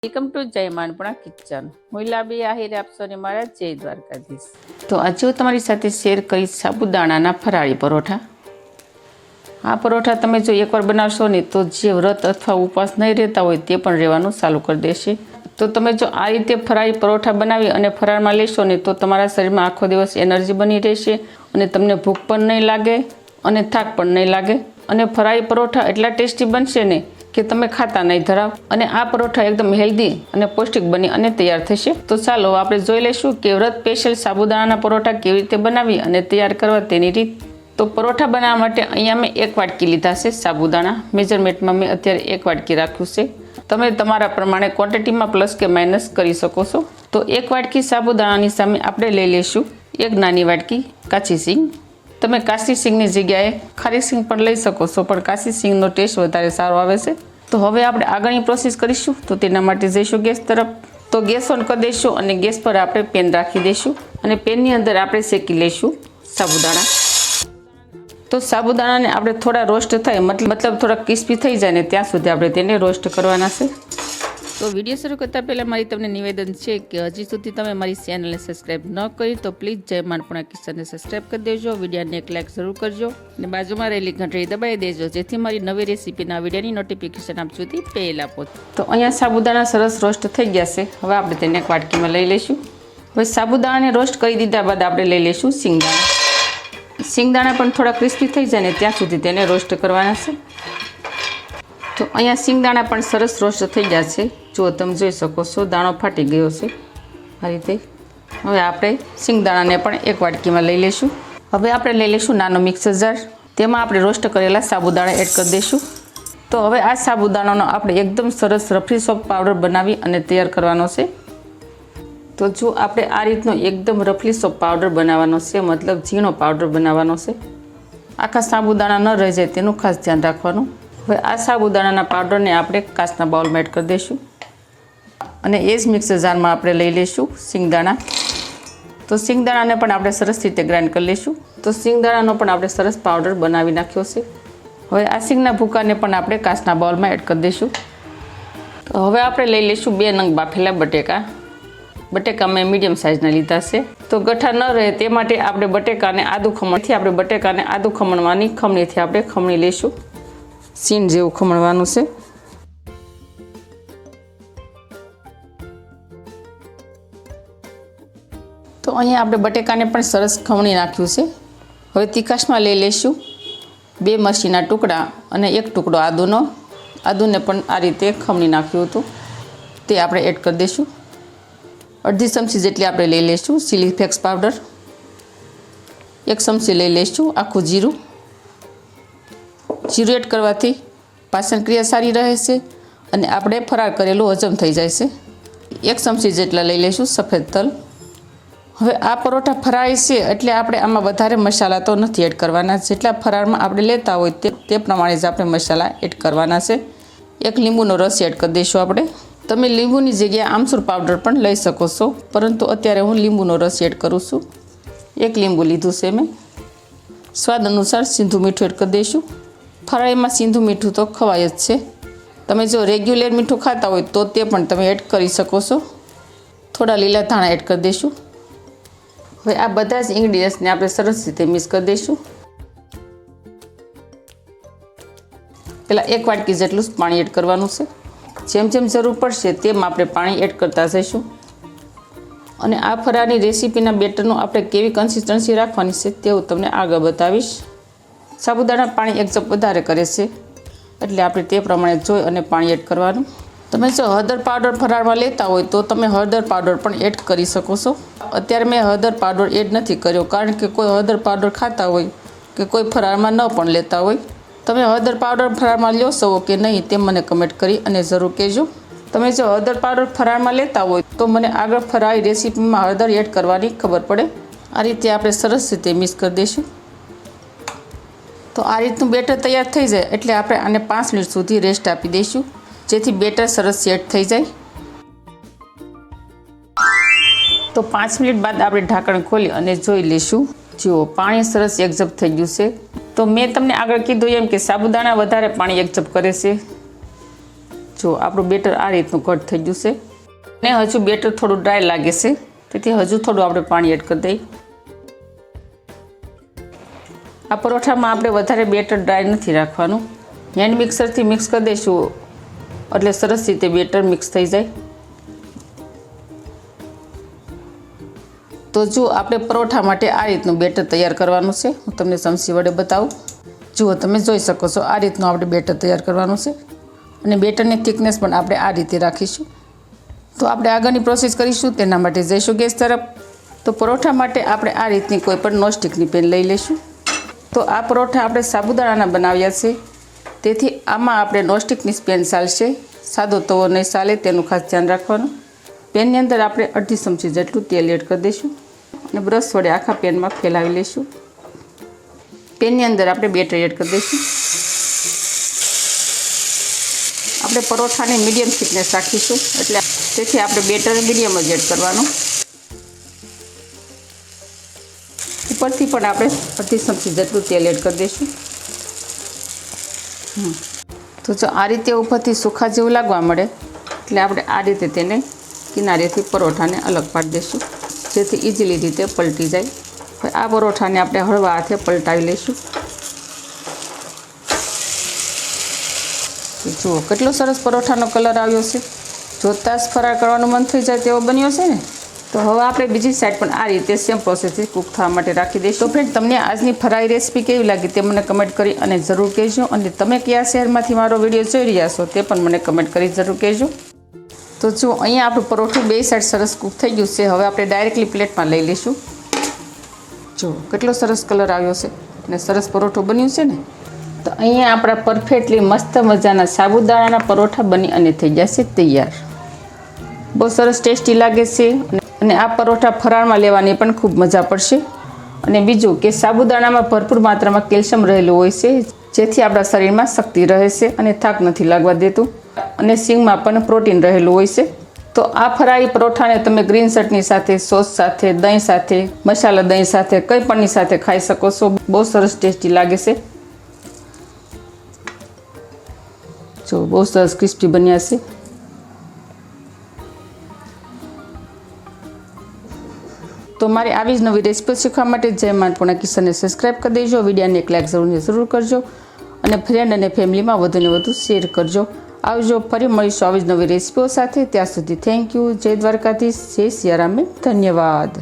Welcome to જય માનપણા kitchen. હું લાબી આહિર આપશો ને મારા જય દ્વારકાધીશ. તો આજે હું તમારી સાથે શેર કરીશ સાબુદાણાના ફરાળી પરોઠા. આ પરોઠા તમે જો એકવાર બનાવશો ને તો જે વ્રત અથવા ઉપવાસ નહીં રહેતા હોય તે પણ રહેવાનું ચાલુ કરી દેશે. તો તમે જો આ રીતે ફરાળી પરોઠા બનાવી અને ફરાળમાં લેશો ને તો તમારા શરીરમાં આખો દિવસ એનર્જી બની રહેશે અને તમને ભૂખ પણ નહીં લાગે અને થાક પણ નહીં લાગે. અને ફરાળી પરોઠા એટલા ટેસ્ટી બનશે ને કે તમે ખાતા નહીં ધરાવ. અને આ પરોઠા એકદમ હેલ્ધી અને પૌષ્ટિક બની અને તૈયાર થશે. તો ચાલો આપણે જોઈ લઈશું કે વ્રત સ્પેશિયલ સાબુદાણાના પરોઠા કેવી રીતે બનાવી અને તૈયાર કરવા તેની રીત. તો પરોઠા બનાવવા માટે અહીંયા મેં 1 વાટકી લીધા છે સાબુદાણા. મેજરમેન્ટમાં મેં અત્યારે 1 વાટકી રાખ્યું છે. તમે તમારા પ્રમાણે ક્વોન્ટિટીમાં પ્લસ કે માઇનસ કરી શકો છો. તો 1 વાટકી સાબુદાણાની સામે આપણે લઈ લઈશું 1 નાની વાટકી કાચી સિંગ. તમે કાચી સિંગની જગ્યાએ ખારી સિંગ પણ લઈ શકો છો, પણ કાચી સિંગનો ટેસ્ટ વધારે સારો આવે છે. તો હવે આપણે આગળની પ્રોસેસ કરીશું. તો તેના માટે જઈશું ગેસ તરફ. તો ગેસ ઓન કરી દઈશું અને ગેસ પર આપણે પેન રાખી દઈશું અને પેનની અંદર આપણે શેકી લઈશું સાબુદાણા. તો સાબુદાણાને આપણે થોડા રોસ્ટ થાય મતલબ થોડા ક્રિસ્પી થઈ જાય ને ત્યાં સુધી આપણે તેને રોસ્ટ કરવાના છે. તો વિડીયો શરૂ કરતાં પહેલાં મારી તમને નિવેદન છે કે હજી સુધી તમે મારી ચેનલને સબસ્ક્રાઈબ ન કરી તો પ્લીઝ જય માનપણા કિચનને સબસ્ક્રાઈબ કરી દેજો. વિડીયોને એક લાઇક જરૂર કરજો અને બાજુમાં રહેલી ઘંટડી દબાવી દેજો જેથી મારી નવી રેસીપીના વિડીયોની નોટિફિકેશન આપ સુધી પહેલાં પહોંચે. તો અહીંયા સાબુદાણા સરસ રોસ્ટ થઈ ગયા છે. હવે આપણે તેને એક વાટકીમાં લઈ લઈશું. હવે સાબુદાણાને રોસ્ટ કરી દીધા બાદ આપણે લઈ લઈશું સિંગદાણા. સિંગદાણા પણ થોડા ક્રિસ્પી થઈ જાય ને ત્યાં સુધી તેને રોસ્ટ કરવાના છે. તો અહીંયા સિંગદાણા પણ સરસ રોસ્ટ થઈ ગયા છે. જો તમે જોઈ શકો છો દાણો ફાટી ગયો છે આ રીતે. હવે આપણે સિંગદાણાને પણ 1 વાટકીમાં લઈ લઈશું. હવે આપણે લઈ લઈશું નાનો મિક્સર જાર. તેમાં આપણે રોસ્ટ કરેલા સાબુદાણા એડ કરી દઈશું. તો હવે આ સાબુદાણાનો આપણે એકદમ સરસ રફલી સોફ્ટ પાવડર બનાવી અને તૈયાર કરવાનો છે. તો જો આપણે આ રીતનો એકદમ રફલી સોફ્ટ પાવડર બનાવવાનો છે, મતલબ ઝીણો પાવડર બનાવવાનો છે. આખા સાબુદાણા ન રહી જાય તેનું ખાસ ધ્યાન રાખવાનું. હવે આ સાબુદાણાના પાવડરને આપણે કાચના બાઉલમાં એડ કરી દઈશું અને એ જ મિક્સર જારમાં આપણે લઈ લઈશું સિંગદાણા. તો સિંગદાણાને પણ આપણે સરસ રીતે ગ્રાઇન્ડ કરી લઈશું. તો સિંગદાણાનો પણ આપણે સરસ પાવડર બનાવી નાખ્યો છે. હવે આ સિંગના ભૂકાને પણ આપણે કાચના બાઉલમાં એડ કરી દઈશું. તો હવે આપણે લઈ લઈશું 2 નંગ બાફેલા બટેકા. બટેકા મેં મીડિયમ સાઇઝના લીધા છે. તો ગઠ્ઠા ન રહે તે માટે આપણે બટેકાને આદુ ખમણવાની ખમણીથી આપણે ખમણી લઈશું. સીણ જેવું ખમણવાનું છે. તો અહીંયા આપણે બટેકાને પણ સરસ ખમણી નાખ્યું છે. હવે તીખાશમાં લઈ લઈશું 2 મરચીના ટુકડા અને 1 ટુકડો આદુને પણ આ રીતે ખમણી નાખ્યું હતું તે આપણે એડ કરી દઈશું. અડધી ચમચી જેટલી આપણે લઈ લઈશું ચીલી ફ્લેક્સ પાવડર. 1 ચમચી લઈ લઈશું આખું જીરું. જીરું એડ કરવાથી પાચન ક્રિયા સારી રહે છે અને આપણે ફરાળ કરેલું હજમ થઈ જાય છે. 1 ચમચી જેટલા લઈ લઈશું સફેદ તલ. હવે આ પરોઠા ફરાળી છે એટલે આપણે આમાં વધારે મસાલા તો નથી એડ કરવાના. જેટલા ફરાળમાં આપણે લેતા હોય તે પ્રમાણે જ આપણે મસાલા એડ કરવાના છે. 1 લીંબુનો રસ એડ કરી દઈશું આપણે. તમે લીંબુની જગ્યાએ આમચૂર પાવડર પણ લઈ શકો છો, પરંતુ અત્યારે હું લીંબુનો રસ એડ કરું છું. 1 લીંબુ લીધું છે મેં. સ્વાદ અનુસાર સીંધું મીઠું એડ કરી દઈશું. ફરાળીમાં સીંધું મીઠું તો ખવાય જ છે. તમે જો રેગ્યુલર મીઠું ખાતા હોય તો તે પણ તમે એડ કરી શકો છો. થોડા લીલા ધાણા એડ કરી દઈશું. હવે આ બધા જ ઇન્ગ્રીડિયન્ટ્સને આપણે સરસ રીતે મિક્સ કરી દઈશું. પહેલાં 1 વાટકી જેટલું પાણી એડ કરવાનું છે. જેમ જેમ જરૂર પડશે તેમ આપણે પાણી એડ કરતા જઈશું. અને આ ફરાળની રેસીપીના બેટરનું આપણે કેવી કન્સિસ્ટન્સી રાખવાની છે તે હું તમને આગળ બતાવીશ. સાબુદાણા પાણી 1 કપ વધારે કરે છે એટલે આપણે તે પ્રમાણે જોઈ અને પાણી એડ કરવાનું. તમે જો હળદર પાવડર ફરાળમાં લેતા હોય તો તમે હળદર પાવડર પણ એડ કરી શકો છો. અત્યારે મેં હળદર પાવડર એડ નથી કર્યો કારણ કે કોઈ હળદર પાવડર ખાતા હોય કે કોઈ ફરાળમાં ન પણ લેતા હોય. તમે હળદર પાવડર ફરાળમાં લો છો કે નહીં તે મને કમેન્ટ કરી અને જરૂર કહેજો. તમે જો હળદર પાવડર ફરાળમાં લેતા હોય તો મને આગળ ફરાળી રેસીપીમાં હળદર એડ કરવાની ખબર પડે. આ રીતે આપણે સરસ રીતે મિક્સ કરી દઈશું. તો આ રીતનું બેટર તૈયાર થઈ જાય એટલે આપણે આને 5 મિનિટ સુધી રેસ્ટ આપી દઈશું જેથી બેટર સરસ સેટ થઈ જાય. તો 5 મિનિટ બાદ આપણે ઢાંકણ ખોલી અને જોઈ લઈશું. જુઓ પાણી સરસ એકઝપ થઈ ગયું છે. તો મેં તમને આગળ કીધું એમ કે સાબુદાણા વધારે પાણી એકઝપ કરે છે જો આપણું બેટર આ રીતનું કટ થઈ ગયું છે ને હજુ બેટર થોડું ડ્રાય લાગે છે, તેથી હજુ થોડું આપણે પાણી એડ કરી દઈએ. આ પરોઠામાં આપણે વધારે બેટર ડ્રાય નથી રાખવાનું. હેન્ડ મિક્સરથી મિક્સ કરી દઈશું એટલે સરસ રીતે બેટર મિક્સ થઈ જાય. તો જો આપણે પરોઠા માટે આ રીતનું બેટર તૈયાર કરવાનું છે. હું તમને ચમચી વડે બતાવું. જુઓ, તમે જોઈ શકો છો આ રીતનું આપણે બેટર તૈયાર કરવાનું છે અને બેટરની થિકનેસ પણ આપણે આ રીતે રાખીશું. તો આપણે આગળની પ્રોસેસ કરીશું. તેના માટે જઈશું ગેસ તરફ. તો પરોઠા માટે આપણે આ રીતની કોઈ પણ નોનસ્ટિકની પેન લઈ લઈશું. તો આ પરોઠા આપણે સાબુદાણાના બનાવ્યા છે, તેથી આમાં આપણે નોનસ્ટિકની પેન ચાલશે. સાદો તવો નહીં ચાલે, તેનું ખાસ ધ્યાન રાખવાનું. પેનની અંદર આપણે અડધી ચમચી જેટલું તેલ એડ કરી દઈશું અને બ્રશ વડે આખા પેનમાં ફેલાવી લઈશું. પેનની અંદર આપણે બેટર એડ કરી દઈશું. આપણે પરોઠાની મીડિયમ થિકનેસ રાખીશું, એટલે તેથી આપણે બેટર મીડિયમ જ એડ કરવાનું. ઉપરથી પણ આપણે અડધી ચમચી જેટલું તેલ એડ કરી દઈશું. તો જો આ રીતે ઉપરથી સુખા જેવું લાગવા મળે એટલે આપણે આ રીતે તેને કિનારેથી પરોઠાને અલગ પાડી દઈશું, જેથી ઇઝીલી રીતે પલટી જાય. હવે આ પરોઠાને આપણે હળવા હાથે પલટાવી લઈશું. જુઓ કેટલો સરસ પરોઠાનો કલર આવ્યો છે. જોતાં જ ફરાર કરવાનું મન થઈ જાય તેવો બન્યો છે ને. તો હવે આપણે બીજી સાઈડ પણ આ રીતે સેમ પ્રોસેસથી કૂક થવા માટે રાખી દઈશું. તો ફ્રેન્ડ, તમને આજની ફરાળી રેસીપી કેવી લાગી તે મને કમેન્ટ કરી અને જરૂર કહેજો. અને તમે કયા શહેરમાંથી મારો વિડીયો જોઈ રહ્યા છો તે પણ મને કમેન્ટ કરી જરૂર કહેજો. તો જો અહીંયા આપણું પરોઠું બે સાઈડ સરસ કૂક થઈ ગયું છે. હવે આપણે ડાયરેક્ટલી પ્લેટમાં લઈ લઈશું. જો કેટલો સરસ કલર આવ્યો છે અને સરસ પરોઠું બન્યું છે ને. તો અહીંયા આપણા પરફેક્ટલી મસ્ત મજાના સાબુદાણાના પરોઠા બની અને થઈ જશે તૈયાર. બહુ સરસ ટેસ્ટી લાગે છે અને આ પરોઠા ફરાળમાં લેવાની પણ ખૂબ મજા પડશે. અને બીજું કે સાબુદાણામાં ભરપૂર માત્રામાં કેલ્શિયમ રહેલું હોય છે, જેથી આપણા શરીરમાં શક્તિ રહે છે અને થાક નથી લાગવા દેતું. અને સિંગમાં પણ પ્રોટીન રહેલું હોય છે. તો આ ફરાળી પરોઠાને તમે ગ્રીન ચટણી સાથે, સોસ સાથે, દહીં સાથે, મસાલા દહીં સાથે, કંઈ પણની સાથે ખાઈ શકો છો. બહુ સરસ ટેસ્ટી લાગે છે. જો બહુ સરસ ક્રિસ્પી બન્યા છે. તો મારી આવી જ નવી રેસીપી શીખવા માટે જય માનપૂર્ણા કિચનને સબસ્ક્રાઈબ કરી દેજો. વિડીયોને એક લાઈક જરૂર કરજો અને ફ્રેન્ડ અને ફેમિલીમાં વધુને વધુ શેર કરજો. આવજો, ફરી મળીશું આવી જ નવી રેસીપીઓ સાથે. ત્યાં સુધી થેન્ક યુ. જય દ્વારકાધીશ, જય સિયારામ, ધન્યવાદ.